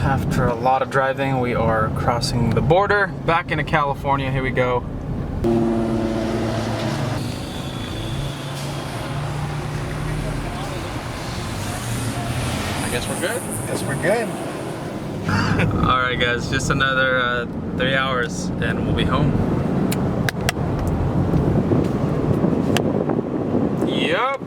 After a lot of driving, we are crossing the border back into California. Here we go. I guess we're good. Guess we're good. Alright guys, just another 3 hours and we'll be home. Yup.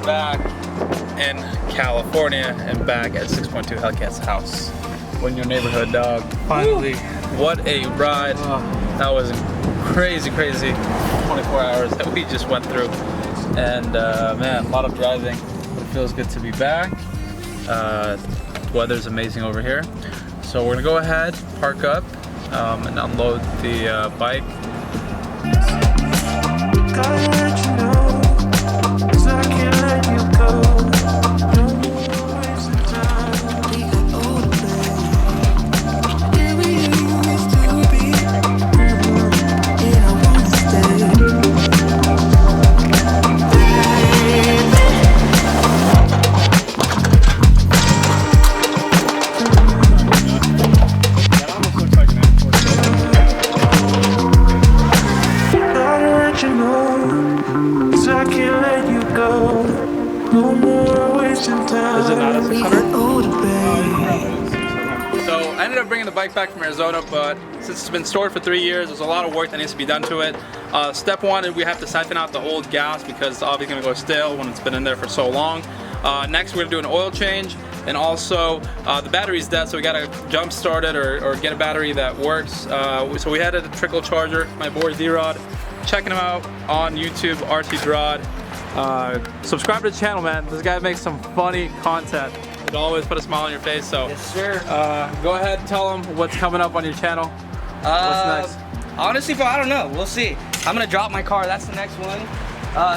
Back in California and back at 6.2 Hellcat's house. When your neighborhood dog. Finally. What a ride. That was crazy 24 hours that we just went through. And man, a lot of driving. But it feels good to be back. The weather's amazing over here. So we're gonna go ahead, park up, and unload the bike. Is it not a 600? So I ended up bringing the bike back from Arizona, but since it's been stored for 3 years, there's a lot of work that needs to be done to it. Step one is we have to siphon out the old gas because it's obviously going to go stale when it's been in there for so long. Next, we're going to do an oil change, and also the battery's dead, so we got to jump start it or get a battery that works. So we had a trickle charger. My boy D-Rod, checking him out on YouTube, RT Drod. Subscribe to the channel, man. This guy makes some funny content. It'll always put a smile on your face. So yes, sir. Go ahead, tell them what's coming up on your channel. What's next? Honestly, bro, I don't know. We'll see. I'm gonna drop my car. That's the next one.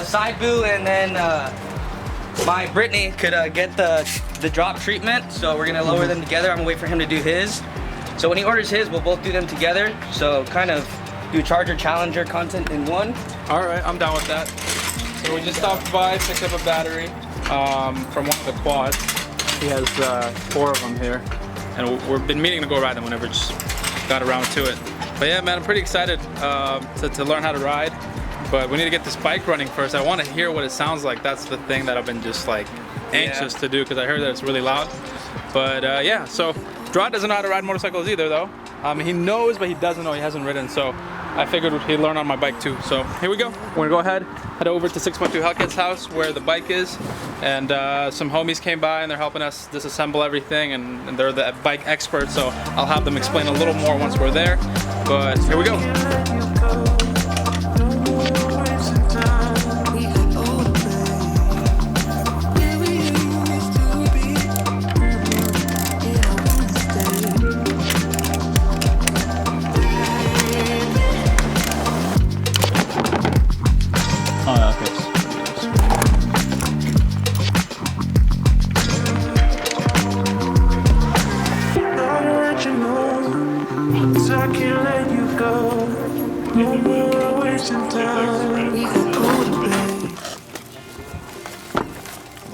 Side boo, and then my Brittany could get the drop treatment. So we're gonna lower them together. I'm gonna wait for him to do his. So when he orders his, we'll both do them together. So kind of do Charger Challenger content in one. All right, I'm down with that. So we just stopped by, picked up a battery from one of the quads. He has 4 of them here, and we've been meaning to go ride them whenever just got around to it. But yeah, man, I'm pretty excited to learn how to ride. But we need to get this bike running first. I want to hear what it sounds like. That's the thing that I've been just like anxious to do because I heard that it's really loud. But yeah, so Drod doesn't know how to ride motorcycles either, though. He knows, but he doesn't know. He hasn't ridden, so I figured he'd learn on my bike too. So here we go. We're gonna go ahead, head over to 6.2 Hellcat's house where the bike is, and some homies came by and they're helping us disassemble everything, and they're the bike experts, so I'll have them explain a little more once we're there. But here we go.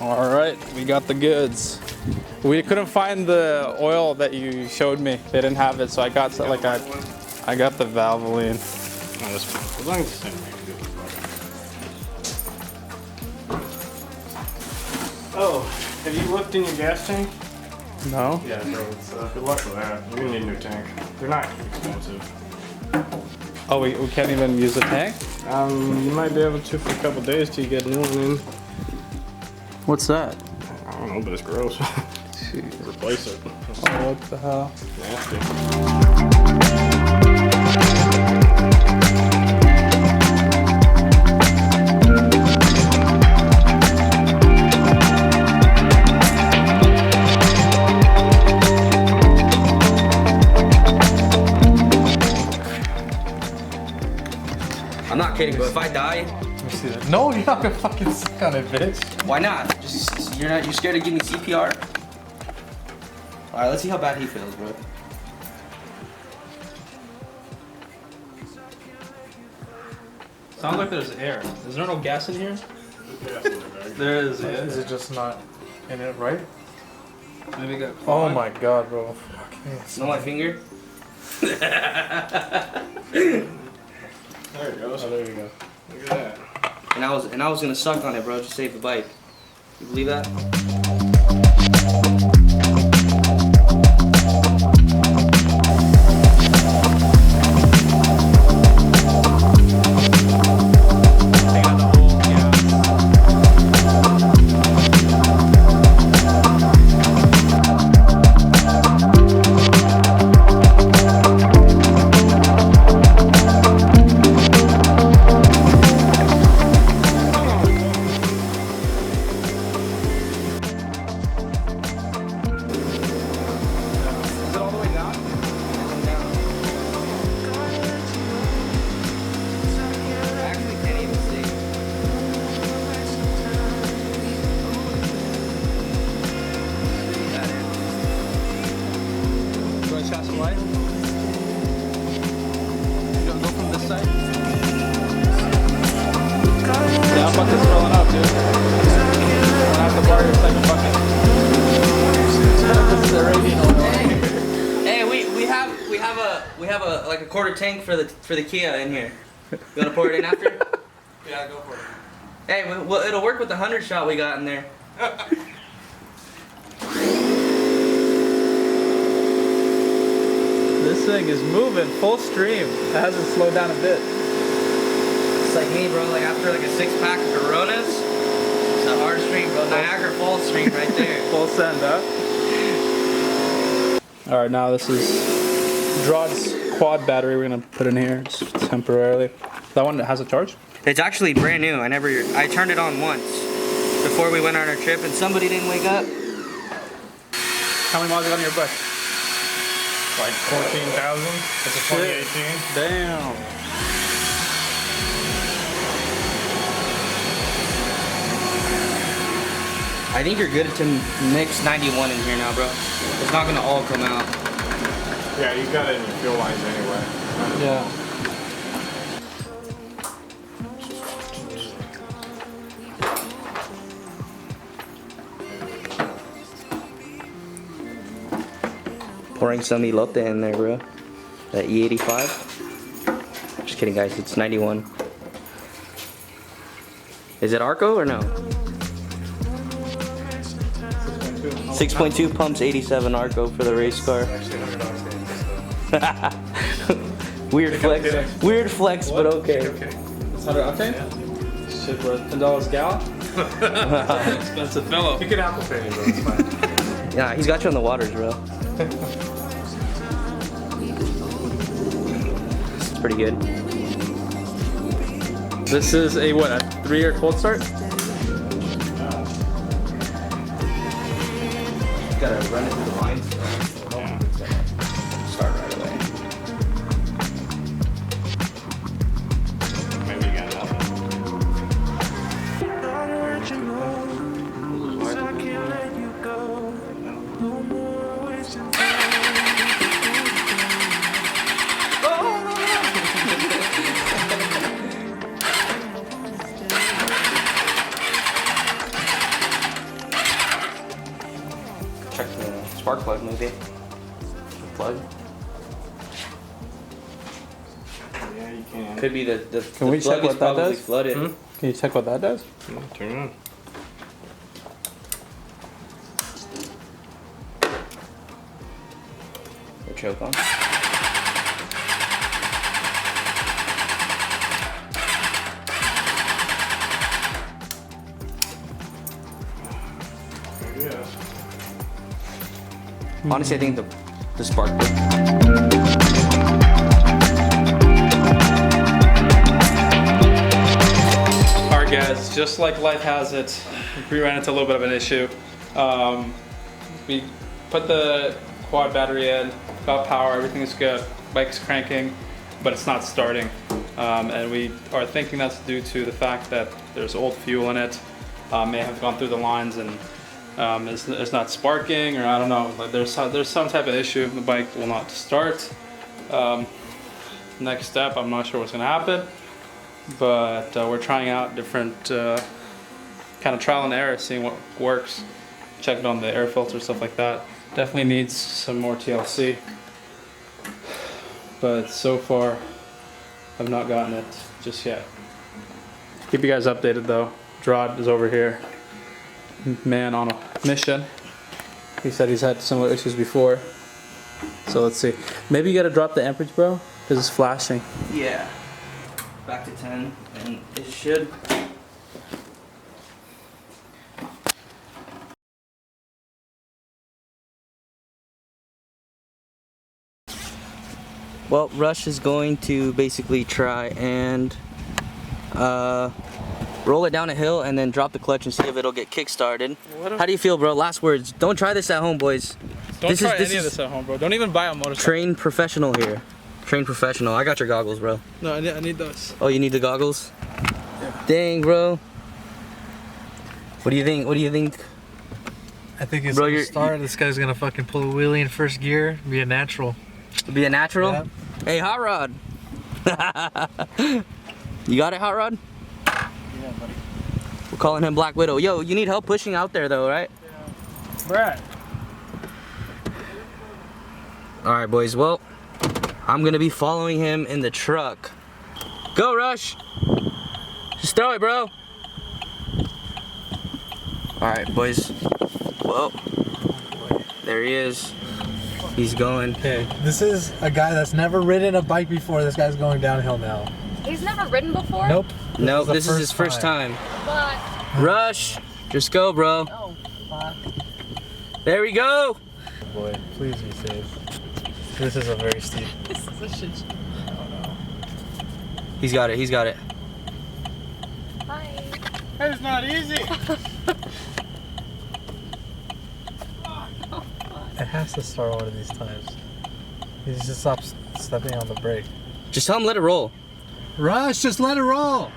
All right, we got the goods. We couldn't find the oil that you showed me. They didn't have it, so I got like I got the Valvoline. Oh, have you looked in your gas tank? No. Yeah, so it's good luck with that. You're gonna need a new tank. They're not expensive. Oh, we can't even use the tank? You might be able to for a couple days till you get a new one in. What's that? I don't know, but it's gross. Jeez. Replace it. Oh, what the hell? Nasty. not kidding, but if I die, Let me see that. No, you're not gonna fucking suck on it, bitch. why not? Just you scared to give me CPR? All right, let's see how bad he feels, bro. Sounds like there's air. Is there no gas in here? There is. Yeah. Is it just not in it right? Maybe got Oh clogged. my god, bro. Fucking Smell my finger? There it goes. Oh, there you go. Look at that. And I was gonna suck on it, bro, to save the bike. You believe that? We have a like a quarter tank for the Kia in here. You wanna pour it in after? Yeah, go for it. Hey, well it'll work with the 100 shot we got in there. This thing is moving full stream. It hasn't slowed down a bit. It's like me, bro. Like after like a 6-pack of Coronas, it's a hard stream, bro. Niagara Falls stream right there. Full send, huh? All right, now this is Drod's quad battery. We're gonna put in here just temporarily. That one has a charge? It's actually brand new. I turned it on once before we went on our trip, and somebody didn't wake up. How many miles you got on your bike? Like 14,000. It's a 2018. Damn. I think you're good to mix 91 in here now, bro. It's not gonna all come out. Yeah, you got it in your fuel lines anyway. Yeah. Pouring some elote in there, bro. That E85. Just kidding, guys. It's 91. Is it Arco or no? 6.2 pumps, 87 Arco for the race car. Weird flex. Weird flex, but okay. It's 100 octane? Shit, worth $10 a gallon? Expensive fellow. You can Apple Pay me, bro. It's fine. Yeah, he's got you on the waters, bro. It's pretty good. This is a what, a 3-year cold start? Gotta run it through the lines. Start right away. Maybe you got nothing. Check the spark plug, maybe. Plug. Yeah, you can. Could be the Can we plug check is what that probably does? flooded. Can you check what that does? Turn it on. The choke on. Yeah. Honestly, I think the spark plug. Alright guys, just like life has it, we ran into a little bit of an issue. We put the quad battery in, got power, everything is good, bike's cranking, but it's not starting. and we are thinking that's due to the fact that there's old fuel in it. May have gone through the lines and it's not sparking, or I don't know. Like there's some type of issue. The bike will not start. Next step, I'm not sure what's gonna happen, but we're trying out different kind of trial and error, seeing what works. Check it on the air filter, stuff like that. Definitely needs some more TLC, but so far I've not gotten it just yet. Keep you guys updated though. Drod is over here, man on a mission. He said he's had similar issues before, so let's see. Maybe you gotta drop the amperage, bro, because it's flashing. Yeah. Back to 10, and it should. Well, Rush is going to basically try and roll it down a hill and then drop the clutch and see if it'll get kick-started. How do you feel, bro? Last words. Don't try this at home, boys. Don't try any of this at home, bro. Don't even buy a motorcycle. Trained professional here. Trained professional. I got your goggles, bro. No, I need those. Oh, you need the goggles? Yeah. Dang, bro. What do you think? What do you think? I think it's gonna start. This guy's gonna fucking pull a wheelie in first gear. Be a natural. Be a natural? Yeah. Hey, Hot Rod. You got it, Hot Rod? Yeah, buddy. We're calling him Black Widow. Yo, you need help pushing out there though, right? Yeah. Brad. Alright, boys. Well, I'm gonna be following him in the truck. Go, Rush! Just throw it, bro. Alright, boys. Whoa. There he is. He's going. Okay, this is a guy that's never ridden a bike before. This guy's going downhill now. He's never ridden before? Nope. Nope, this is his first time. But... Rush! Just go, bro. Oh, fuck. There we go! Boy, please be safe. This is a very steep. This is a shit show. He's got it, he's got it. Hi. It's not easy. It has to start one of these times. He just stops stepping on the brake. Just tell him let it roll. Rush, just let it roll.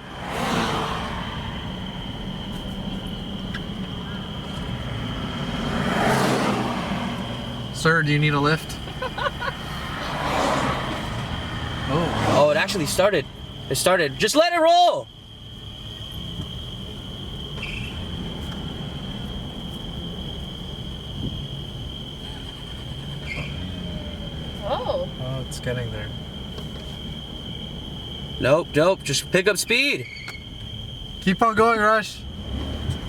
Sir, do you need a lift? Oh, it actually started. It started. Just let it roll! Oh. Oh, it's getting there. Nope, nope. Just pick up speed. Keep on going, Rush.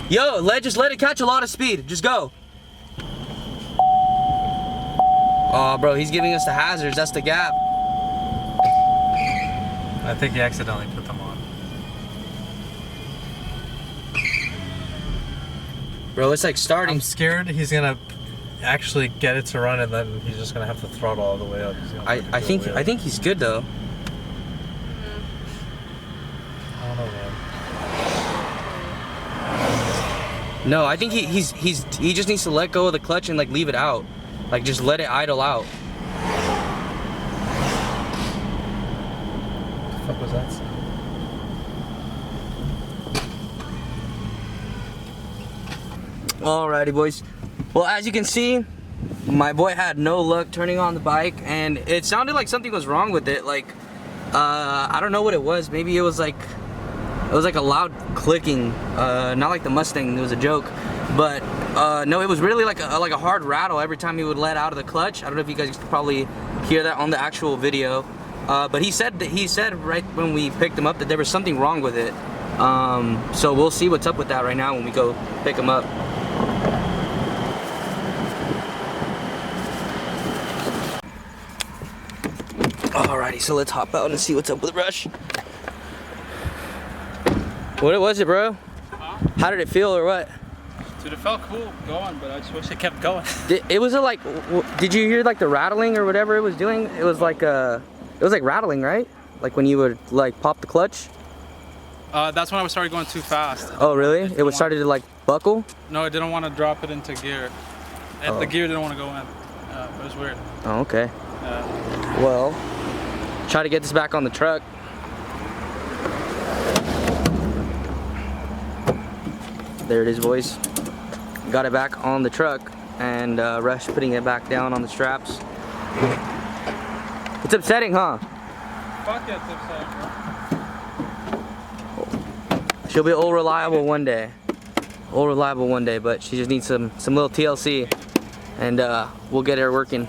Yo, just let it catch a lot of speed. Just go. Oh, bro, he's giving us the hazards. That's the gap. I think he accidentally put them on. Bro, it's like starting. I'm scared he's gonna actually get it to run, and then he's just gonna have to throttle all the way up. I think he's good though. I don't know, man. No, I think he just needs to let go of the clutch and like leave it out. Like just let it idle out. What the fuck was that sound? Alrighty, boys. Well, as you can see, my boy had no luck turning on the bike, and it sounded like something was wrong with it. Like, I don't know what it was. Maybe it was like a loud clicking. Not like the Mustang. It was a joke, but no, it was really like a hard rattle every time he would let out of the clutch. I don't know if you guys could probably hear that on the actual video, but he said right when we picked him up that there was something wrong with it. So we'll see what's up with that right now when we go pick him up. Alrighty, so let's hop out and see what's up with Rush. What was it, bro? Huh? How did it feel, or what? Dude, it felt cool going, but I just wish it kept going. It was like, did you hear like the rattling or whatever it was doing? It was like rattling, right? Like when you would like pop the clutch? That's when I started going too fast. Oh, really? It started to like buckle? No, I didn't want to drop it into gear. And the gear didn't want to go in. It was weird. Oh, okay. Well, try to get this back on the truck. There it is, boys. Got it back on the truck, and Rush putting it back down on the straps. It's upsetting, huh? Fuck yeah, it's upsetting, bro. She'll be all reliable one day. All reliable one day, but she just needs some little TLC, and we'll get her working.